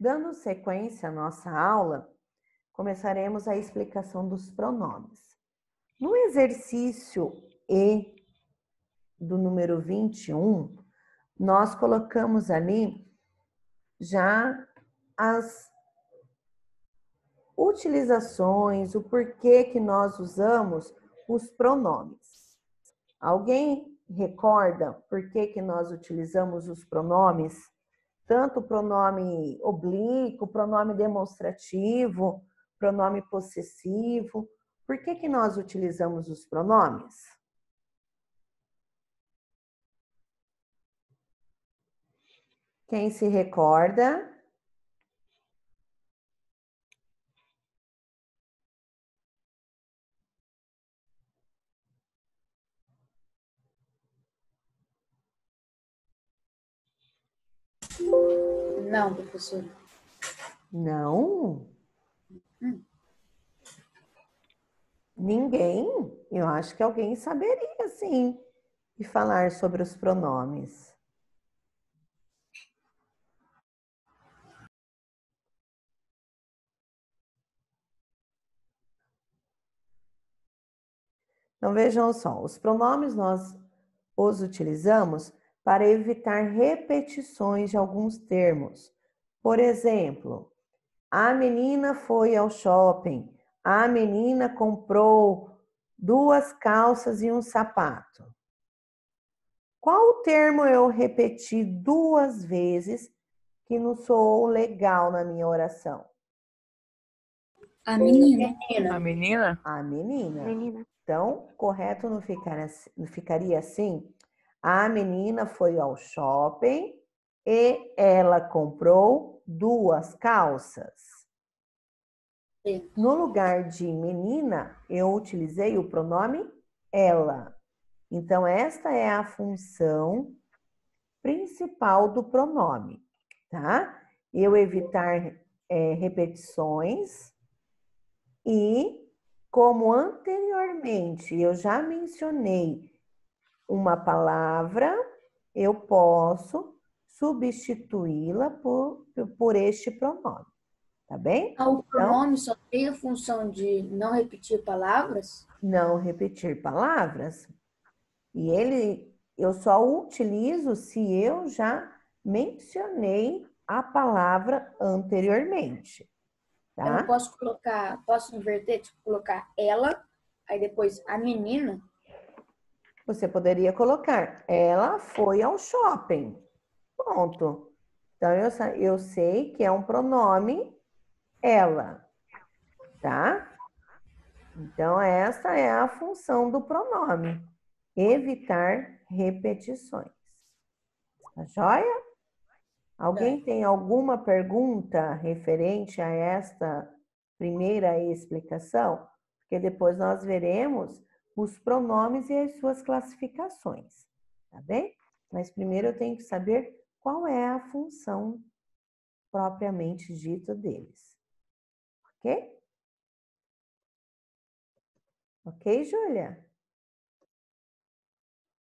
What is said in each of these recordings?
Dando sequência à nossa aula, começaremos a explicação dos pronomes. No exercício E do número 21, nós colocamos ali já as utilizações, o porquê que nós usamos os pronomes. Alguém recorda por que nós utilizamos os pronomes? Tanto o pronome oblíquo, pronome demonstrativo, pronome possessivo. Por que nós utilizamos os pronomes? Quem se recorda? Não, professora. Não? Ninguém? Eu acho que alguém saberia, sim, de falar sobre os pronomes. Então, vejam só, os pronomes nós os utilizamos para evitar repetições de alguns termos. Por exemplo, a menina foi ao shopping, a menina comprou 2 calças e um sapato. Qual termo eu repeti 2 vezes que não soou legal na minha oração? A menina. A menina? A menina. Então, correto não ficaria assim? A menina foi ao shopping e ela comprou 2 calças. Sim. No lugar de menina, eu utilizei o pronome ela. Então, esta é a função principal do pronome, tá? Eu evitar repetições e, como anteriormente eu já mencionei uma palavra, eu posso substituí-la por este pronome, tá bem? O pronome só tem a função de não repetir palavras? Não repetir palavras. E eu só utilizo se eu já mencionei a palavra anteriormente, Eu não tá? posso inverter, tipo, colocar ela, aí depois a menina? Você poderia colocar, ela foi ao shopping. Pronto. Então, eu sei que é um pronome ela, tá? Então, essa é a função do pronome, evitar repetições. Tá joia? Alguém tem alguma pergunta referente a esta primeira explicação? Porque depois nós veremos os pronomes e as suas classificações, tá bem? Mas primeiro eu tenho que saber qual é a função propriamente dita deles. Ok? Ok, Júlia?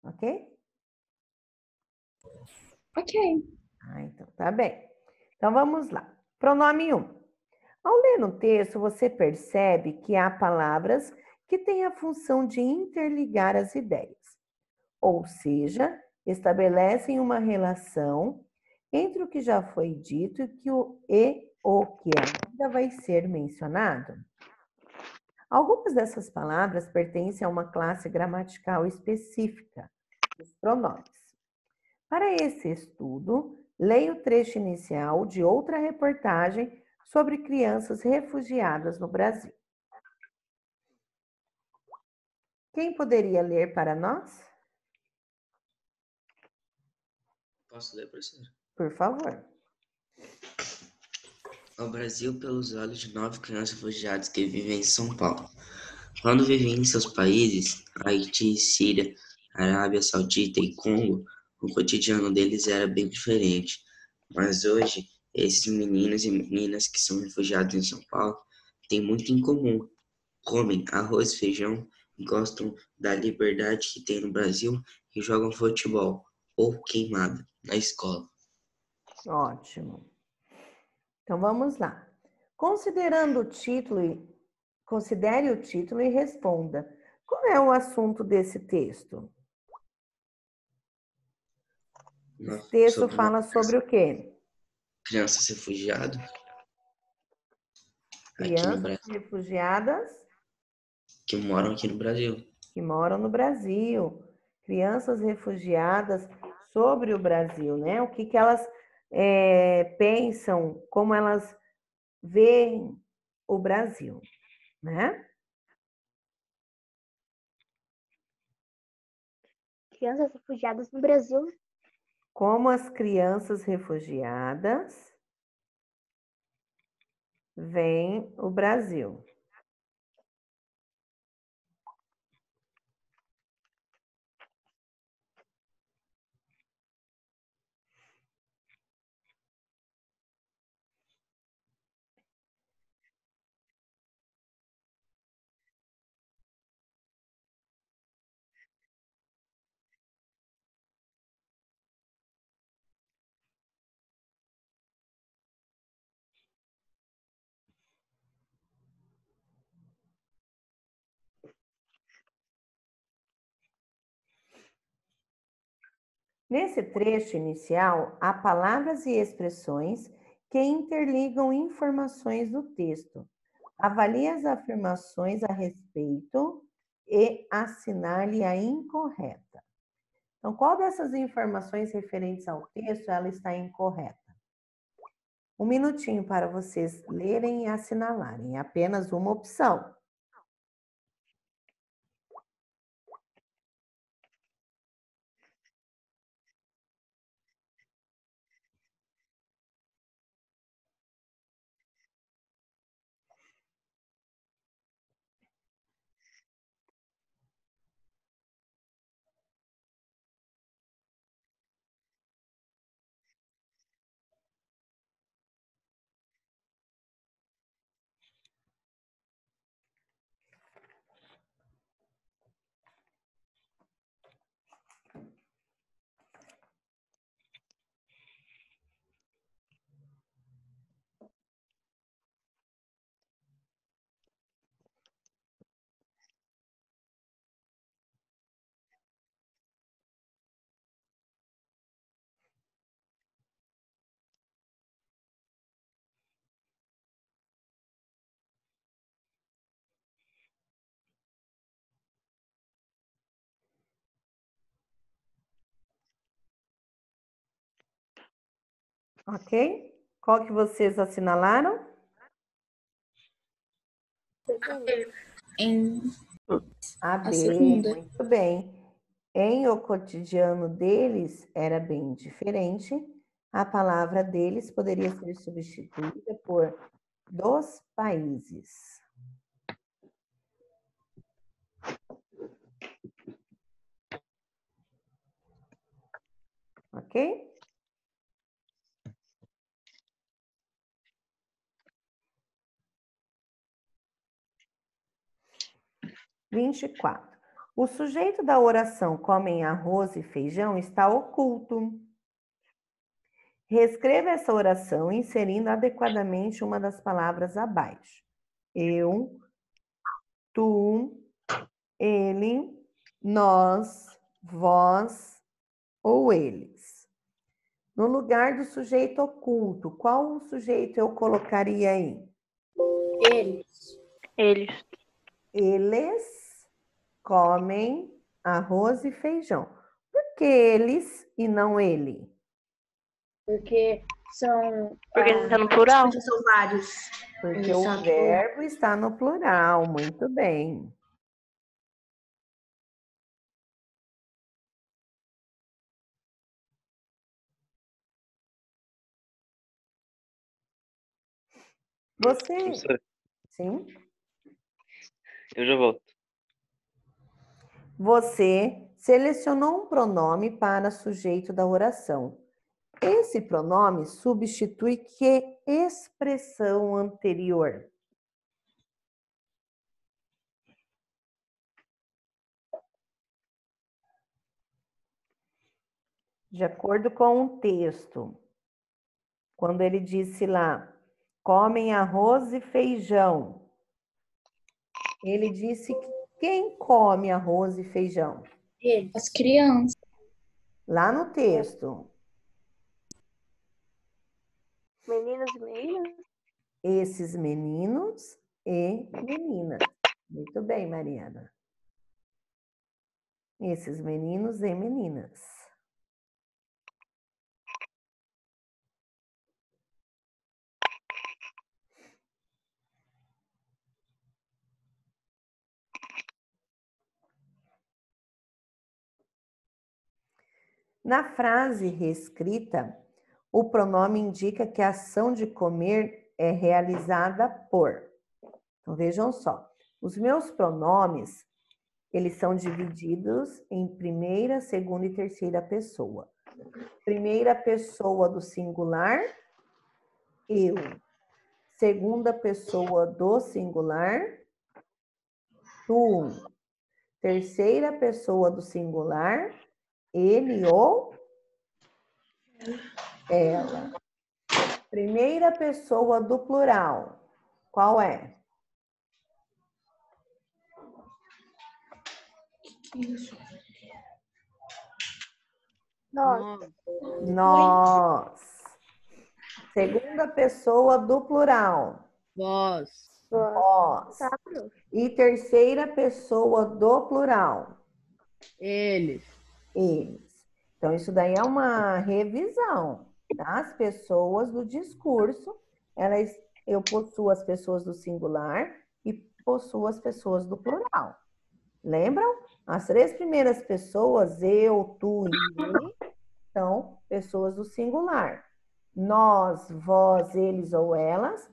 Ok? Ok. Então tá bem. Então vamos lá. Pronome 1. Ao ler no texto, você percebe que há palavras que têm a função de interligar as ideias, ou seja, estabelecem uma relação entre o que já foi dito e o que ainda vai ser mencionado. Algumas dessas palavras pertencem a uma classe gramatical específica, os pronomes. Para esse estudo, leia o trecho inicial de outra reportagem sobre crianças refugiadas no Brasil. Quem poderia ler para nós? Posso ler, professor? Por favor. Ao Brasil pelos olhos de 9 crianças refugiadas que vivem em São Paulo. Quando viviam em seus países, Haiti, Síria, Arábia Saudita e Congo, o cotidiano deles era bem diferente. Mas hoje, esses meninos e meninas que são refugiados em São Paulo têm muito em comum. Comem arroz e feijão, gostam da liberdade que tem no Brasil e jogam futebol ou queimada na escola. Ótimo. Então, vamos lá. Considerando o título, considere o título e responda. Qual é o assunto desse texto? Esse texto Sobre fala sobre o quê? crianças refugiadas aqui no Crianças Brasil, refugiadas que moram aqui no Brasil. que moram no Brasil. Crianças refugiadas sobre o Brasil, né? O que elas pensam, como elas veem o Brasil, né? Crianças refugiadas no Brasil. Como as crianças refugiadas veem o Brasil. Nesse trecho inicial, há palavras e expressões que interligam informações do texto. Avalie as afirmações a respeito e assinale a incorreta. Então, qual dessas informações referentes ao texto ela está incorreta? Um minutinho para vocês lerem e assinalarem. É apenas uma opção. Ok? Qual que vocês assinalaram? Em A a B, segunda. muito bem. Em o cotidiano deles era bem diferente. A palavra deles poderia ser substituída por dos países. Ok? 24. O sujeito da oração comem arroz e feijão está oculto. Reescreva essa oração inserindo adequadamente uma das palavras abaixo. Eu, tu, ele, nós, vós ou eles. No lugar do sujeito oculto, qual sujeito eu colocaria aí? Eles. Eles. Eles comem arroz e feijão. Por que eles e não ele? Porque são. Porque está no plural. Porque são vários. Porque Eles o são, tipo, verbo está no plural. Muito bem. Você, Professor, sim? eu já volto. Você selecionou um pronome para sujeito da oração. Esse pronome substitui que expressão anterior? De acordo com o texto, quando ele disse lá, comem arroz e feijão. Ele disse que quem come arroz e feijão? Eles. As crianças. Lá no texto. Meninos e meninas? Esses meninos e meninas. Muito bem, Mariana. Esses meninos e meninas. Na frase reescrita, o pronome indica que a ação de comer é realizada por. Então, vejam só. Os meus pronomes, eles são divididos em primeira, segunda e terceira pessoa. Primeira pessoa do singular, eu. Segunda pessoa do singular, tu. Terceira pessoa do singular, ele ou ela. Primeira pessoa do plural, qual é? Nós. Nós. Segunda pessoa do plural, Vós. vós. Tá, prof. E terceira pessoa do plural, Eles. eles. Então, isso daí é uma revisão, tá? As pessoas do discurso, eu possuo as pessoas do singular e possuo as pessoas do plural. Lembram? As três primeiras pessoas, eu, tu e ele, são pessoas do singular. Nós, vós, eles ou elas,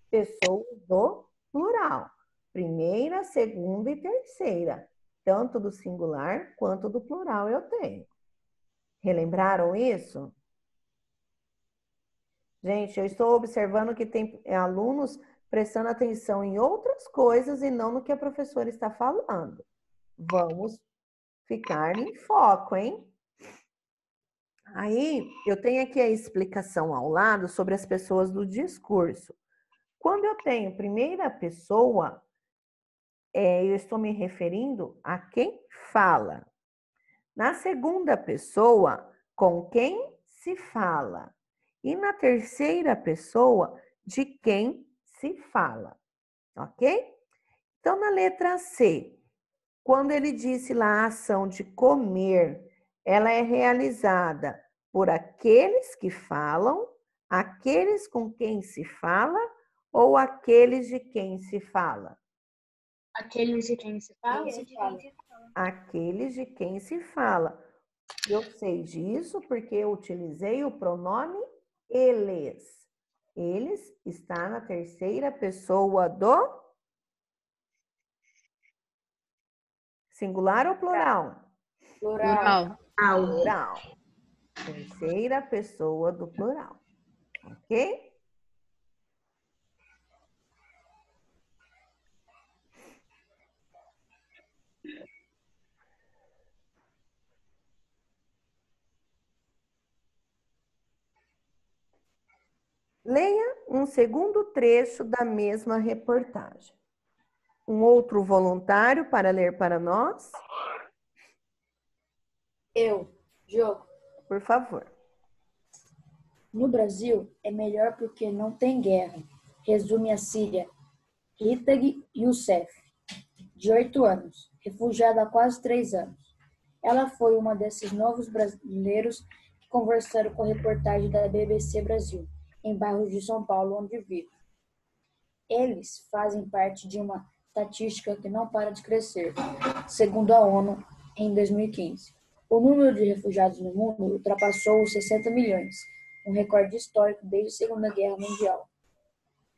pessoas do plural. Primeira, segunda e terceira. Tanto do singular quanto do plural eu tenho. Relembraram isso? Gente, eu estou observando que tem alunos prestando atenção em outras coisas e não no que a professora está falando. Vamos ficar em foco, hein? Aí, eu tenho aqui a explicação ao lado sobre as pessoas do discurso. Quando eu tenho primeira pessoa, eu estou me referindo a quem fala. Na segunda pessoa, com quem se fala. E na terceira pessoa, de quem se fala. Ok? Então, na letra C, quando ele disse lá a ação de comer, ela é realizada por aqueles que falam, aqueles com quem se fala ou aqueles de quem se fala? Aqueles de quem se fala? Aqueles de quem se fala. Eu sei disso porque eu utilizei o pronome eles. Eles está na terceira pessoa do singular ou plural? Plural. Plural. Terceira pessoa do plural. Ok? Leia um segundo trecho da mesma reportagem. Um outro voluntário para ler para nós? Eu. Jogo. Por favor. No Brasil, é melhor porque não tem guerra. Resume a síria Ritag Youssef, de 8 anos, refugiada há quase 3 anos. Ela foi uma desses novos brasileiros que conversaram com a reportagem da BBC Brasil, em bairros de São Paulo, onde vive. Eles fazem parte de uma estatística que não para de crescer, segundo a ONU, em 2015. O número de refugiados no mundo ultrapassou os 60 milhões, um recorde histórico desde a Segunda Guerra Mundial.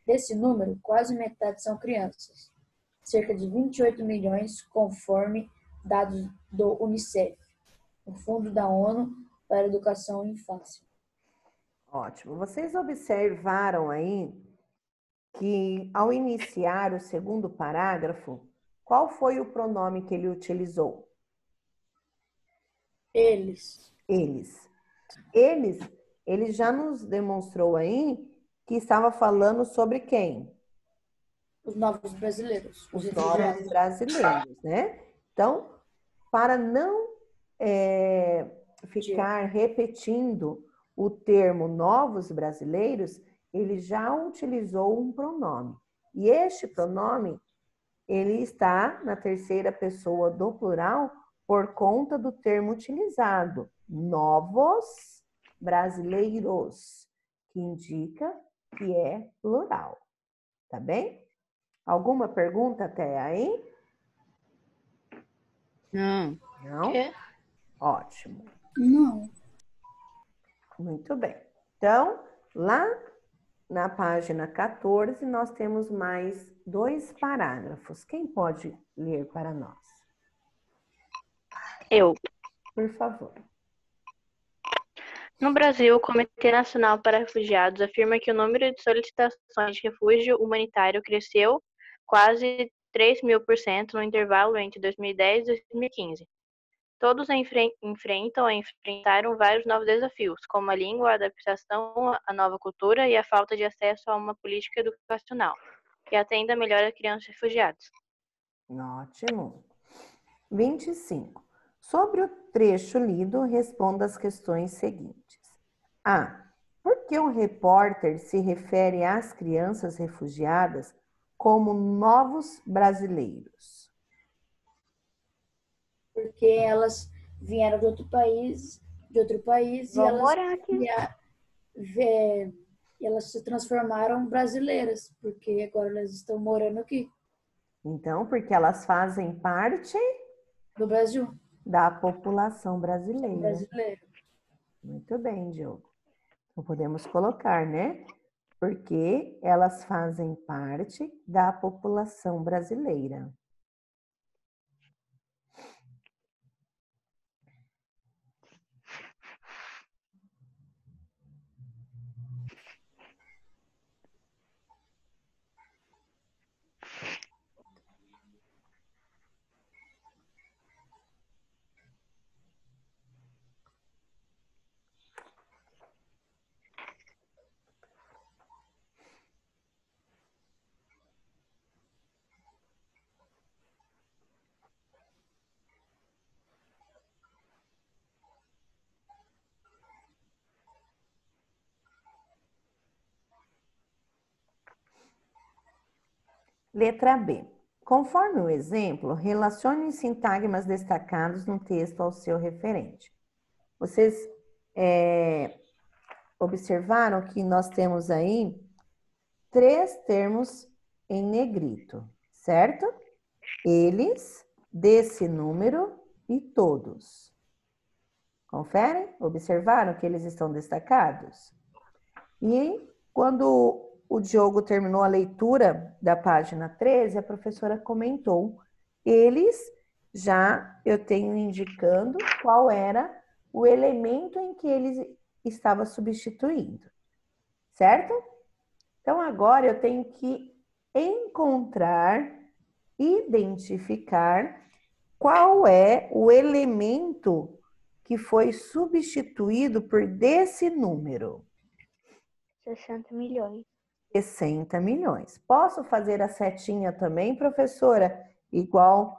Desse número, quase metade são crianças, cerca de 28 milhões, conforme dados do Unicef, o Fundo da ONU para a Educação e Infância. Ótimo. Vocês observaram aí que, ao iniciar o segundo parágrafo, qual foi o pronome que ele utilizou? Eles. Eles. Ele já nos demonstrou aí que estava falando sobre quem? Os novos brasileiros, os Os novos refugiados. brasileiros, né? Então, para não ficar repetindo o termo novos brasileiros, ele já utilizou um pronome. E este pronome, ele está na terceira pessoa do plural por conta do termo utilizado, novos brasileiros, que indica que é plural. Tá bem? Alguma pergunta até aí? Não. Não? Quê? Ótimo. Não. Muito bem. Então, lá na página 14, nós temos mais 2 parágrafos. Quem pode ler para nós? Eu. Por favor. No Brasil, o Comitê Nacional para Refugiados afirma que o número de solicitações de refúgio humanitário cresceu quase 3.000% no intervalo entre 2010 e 2015. Todos enfrentaram vários novos desafios, como a língua, a adaptação à nova cultura e a falta de acesso a uma política educacional que atenda melhor a crianças refugiadas. Ótimo. 25. Sobre o trecho lido, responda as questões seguintes. A. Por que o repórter se refere às crianças refugiadas como novos brasileiros? Porque elas vieram de outro país e Vão elas, morar aqui. elas se transformaram brasileiras, porque agora elas estão morando aqui, Então, porque elas fazem parte no Brasil, da população brasileira. brasileiro. Muito bem, Diogo. Então, podemos colocar, né? Porque elas fazem parte da população brasileira. Letra B. Conforme o exemplo, relacione os sintagmas destacados no texto ao seu referente. Vocês observaram que nós temos aí 3 termos em negrito, certo? Eles, desse número e todos. Conferem? Observaram que eles estão destacados? E quando o Diogo terminou a leitura da página 13, a professora comentou, eles já eu tenho indicando qual era o elemento em que ele estava substituindo, certo? Então agora eu tenho que encontrar, identificar qual é o elemento que foi substituído por desse número. 60 milhões. 60 milhões. Posso fazer a setinha também, professora? Igual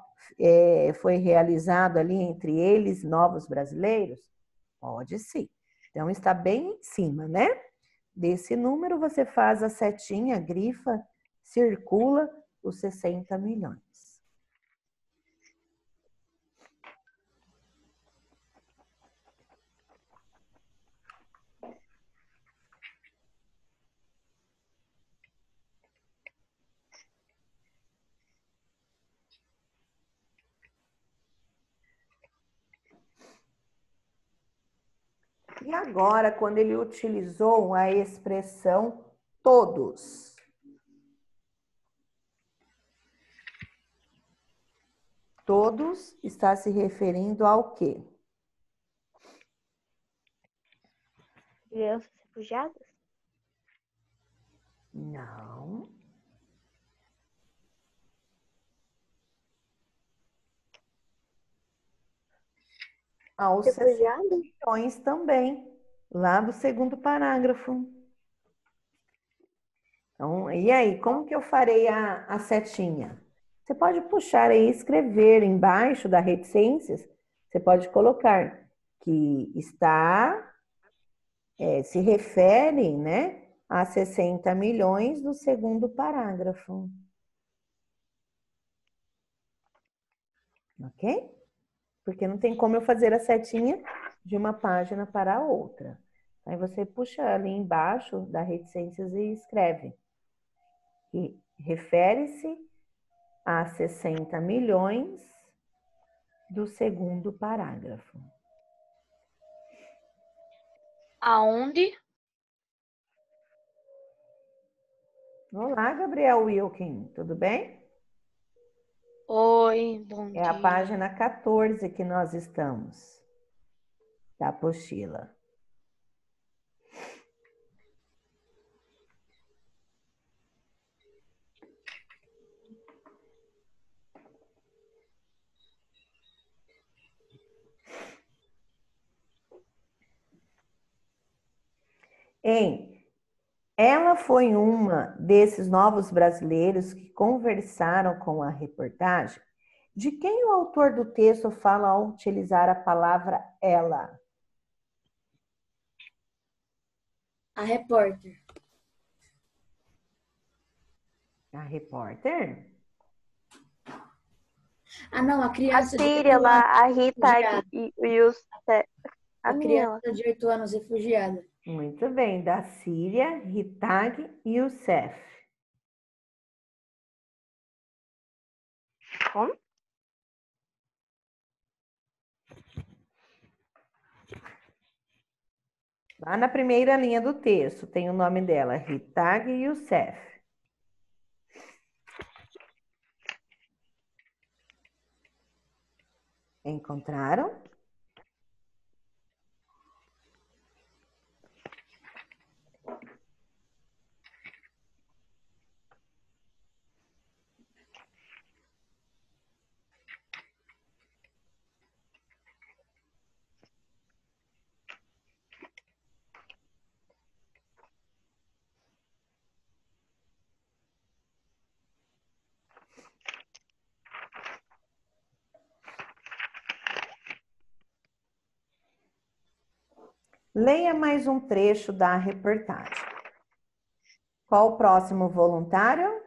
foi realizado ali entre eles, novos brasileiros? Pode sim. Então, está bem em cima, né? Desse número, você faz a setinha, grifa, circula os 60 milhões. E agora, quando ele utilizou a expressão todos? Todos está se referindo ao quê? Crianças refugiadas? Não. Aos 60 Refugiadas? milhões também, lá do segundo parágrafo. Então, e aí, como que eu farei a setinha? Você pode puxar aí e escrever embaixo da reticências, você pode colocar que está, se refere, né, a 60 milhões do segundo parágrafo. Ok? Porque não tem como eu fazer a setinha de uma página para a outra. Aí você puxa ali embaixo da reticências e escreve. E refere-se a 60 milhões do segundo parágrafo. Aonde? Olá, Gabriel Wilkin, tudo bem? Oi, bom É a dia. página 14 que nós estamos, da apostila. Ela foi uma desses novos brasileiros que conversaram com a reportagem. De quem o autor do texto fala ao utilizar a palavra ela? A repórter. A repórter? Ah, não, a A criança de 8 Síria anos lá, a Rita refugiada. e os... A A menina lá. criança de 8 anos refugiada. Muito bem, da Síria, Ritag e Youssef. Como? Lá na primeira linha do texto tem o nome dela, Ritag e Youssef. Encontraram? Leia mais um trecho da reportagem. Qual o próximo voluntário?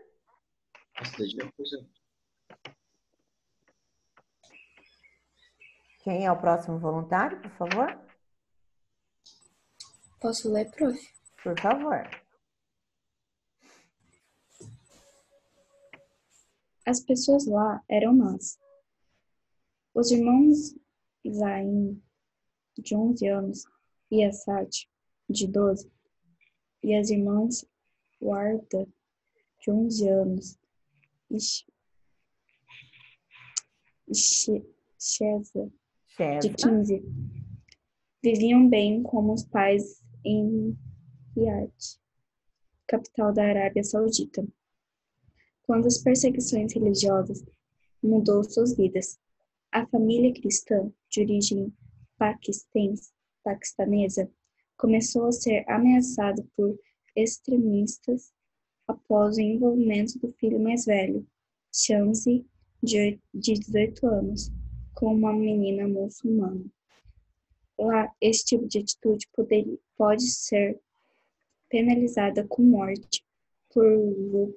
Quem é o próximo voluntário, por favor? Posso ler, prof? Por favor. As pessoas lá eram más. Os irmãos Zain, de 11 anos, e Assad, de 12, e as irmãs Warda, de 11 anos, e Sheza, de Chesa. 15, viviam bem como os pais em Riad, capital da Arábia Saudita. Quando as perseguições religiosas mudou suas vidas, a família cristã de origem paquistanesa começou a ser ameaçada por extremistas após o envolvimento do filho mais velho, Shamsi, de 18 anos, com uma menina muçulmana. Lá, esse tipo de atitude pode ser penalizada com morte por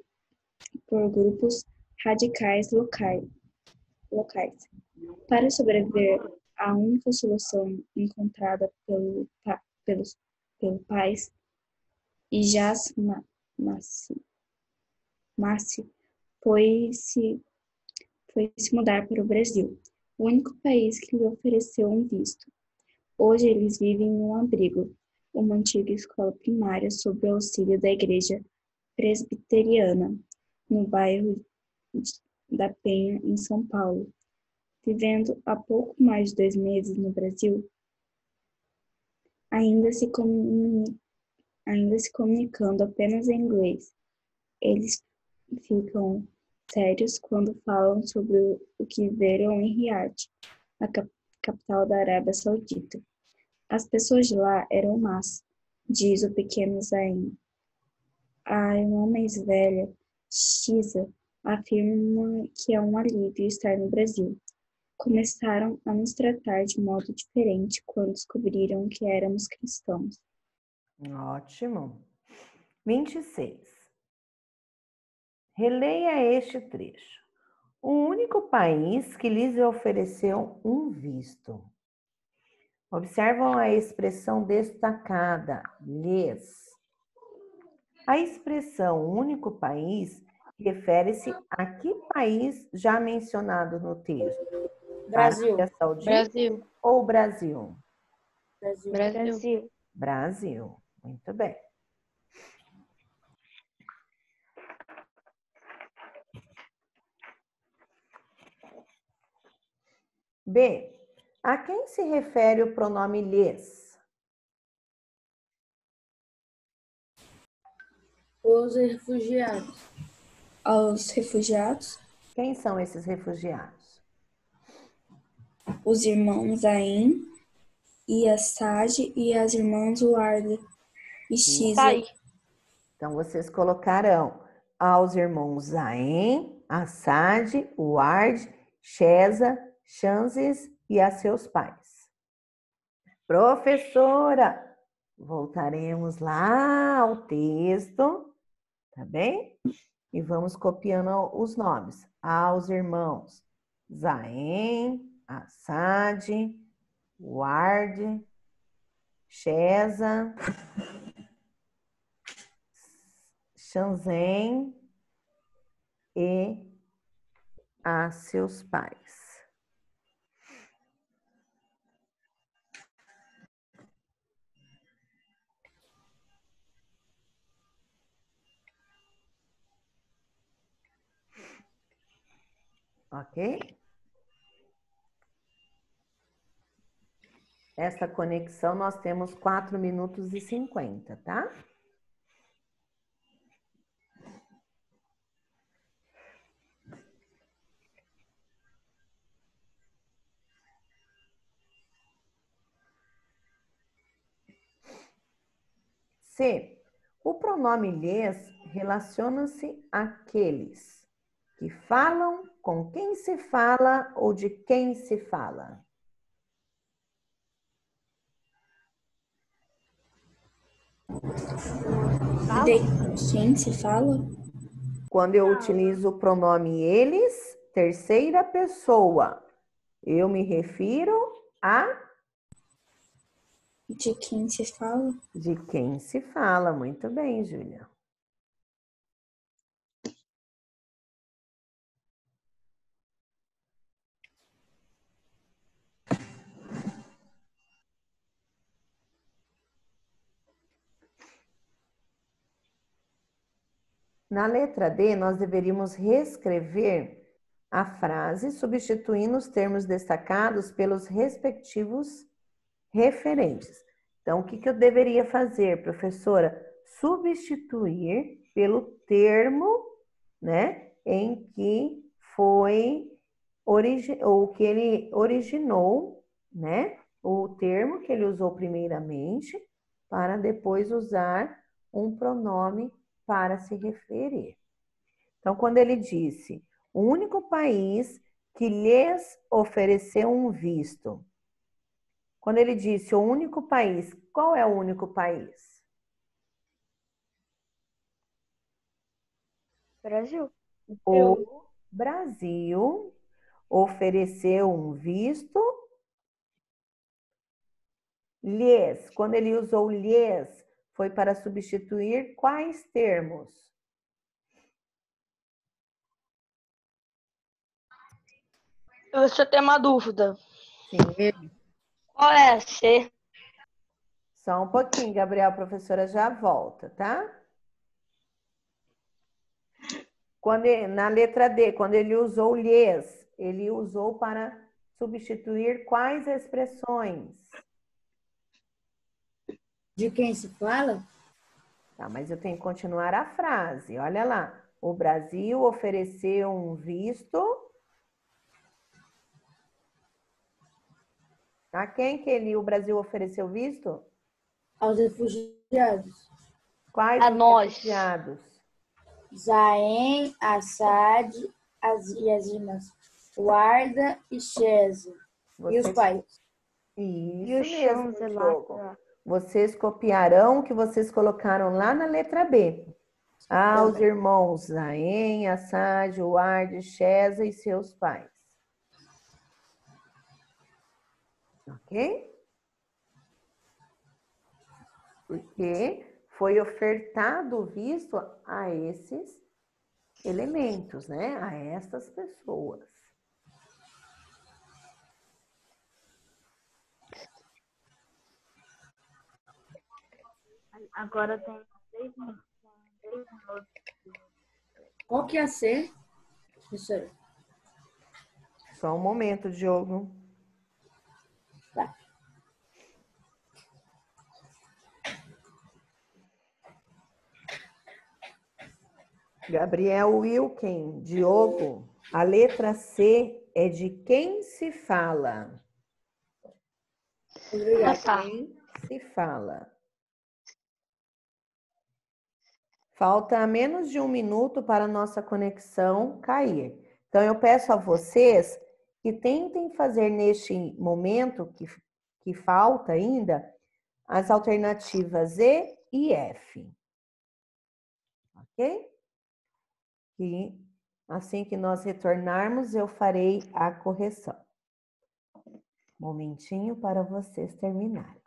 grupos radicais locais. Para sobreviver, a única solução encontrada pelo país Ijaz Massi foi se mudar para o Brasil, o único país que lhe ofereceu um visto. Hoje eles vivem em um abrigo, uma antiga escola primária sob o auxílio da Igreja Presbiteriana, no bairro da Penha, em São Paulo. Vivendo há pouco mais de 2 meses no Brasil, ainda se comunicando apenas em inglês, eles ficam sérios quando falam sobre o que viram em Riad, a capital da Arábia Saudita. As pessoas de lá eram más, diz o pequeno Zain. A irmã mais velha, Xisa, afirma que é um alívio estar no Brasil. Começaram a nos tratar de modo diferente quando descobriram que éramos cristãos. Ótimo. 26. Releia este trecho. O único país que lhes ofereceu um visto. Observam a expressão destacada, lhes. A expressão único país refere-se a que país já mencionado no texto? Brasil. Arábia Saudita Brasil. ou Brasil? Brasil. Brasil. Brasil. Muito bem. B. A quem se refere o pronome lhes? Os refugiados. Aos refugiados, Quem são esses refugiados? os irmãos Ain e Assad e as irmãs Ward e Xisa. Então, vocês colocarão aos irmãos Zaem, Assad, Ward, Sheza, Chanzes e a seus pais. Professora, voltaremos lá ao texto, tá bem? E vamos copiando os nomes. Aos irmãos Zaem, Assad, Ward, Sheza, Shenzhen e a seus pais. Ok? Essa conexão nós temos 4 minutos e 50, tá? C. O pronome lhes relaciona-se àqueles que falam, com quem se fala ou de quem se fala. De quem se fala? Quando eu utilizo o pronome eles, terceira pessoa, eu me refiro a De quem se fala? de quem se fala. Muito bem, Júlia. Na letra D, nós deveríamos reescrever a frase substituindo os termos destacados pelos respectivos referentes. Então, o que eu deveria fazer, professora? Substituir pelo termo, né, em que foi ou que ele originou, né, o termo que ele usou primeiramente, para depois usar um pronome para se referir. Então, quando ele disse, o único país que lhes ofereceu um visto. Quando ele disse o único país, qual é o único país? Brasil. O Brasil ofereceu um visto lhes. Quando ele usou lhes, foi para substituir quais termos? Você tem uma dúvida. Ele. Qual é a C? Só um pouquinho, Gabriel, a professora já volta, tá? Na letra D, quando ele usou lhes, ele usou para substituir quais expressões? De quem se fala? Tá, mas eu tenho que continuar a frase. Olha lá. O Brasil ofereceu um visto. A quem que o Brasil ofereceu visto? Aos refugiados. Quais A os nós. refugiados? Zaem, Assad e as irmãs Warda e Sheza. E os pais? Isso mesmo, Diogo. Vocês copiarão o que vocês colocaram lá na letra B. Os irmãos Zaem, Assad, Ward, Sheza e seus pais. Ok? Porque foi ofertado o visto a esses elementos, né? A essas pessoas. Agora tem 3 minutos. Qual que é a C, professora? Só um momento, Diogo. Tá. Gabriel Wilken, Diogo, a letra C é de quem se fala. Obrigada. Quem se fala. Falta menos de 1 minuto para a nossa conexão cair. Então, eu peço a vocês que tentem fazer neste momento que falta ainda as alternativas E e F. Ok? E assim que nós retornarmos, eu farei a correção. Momentinho para vocês terminarem.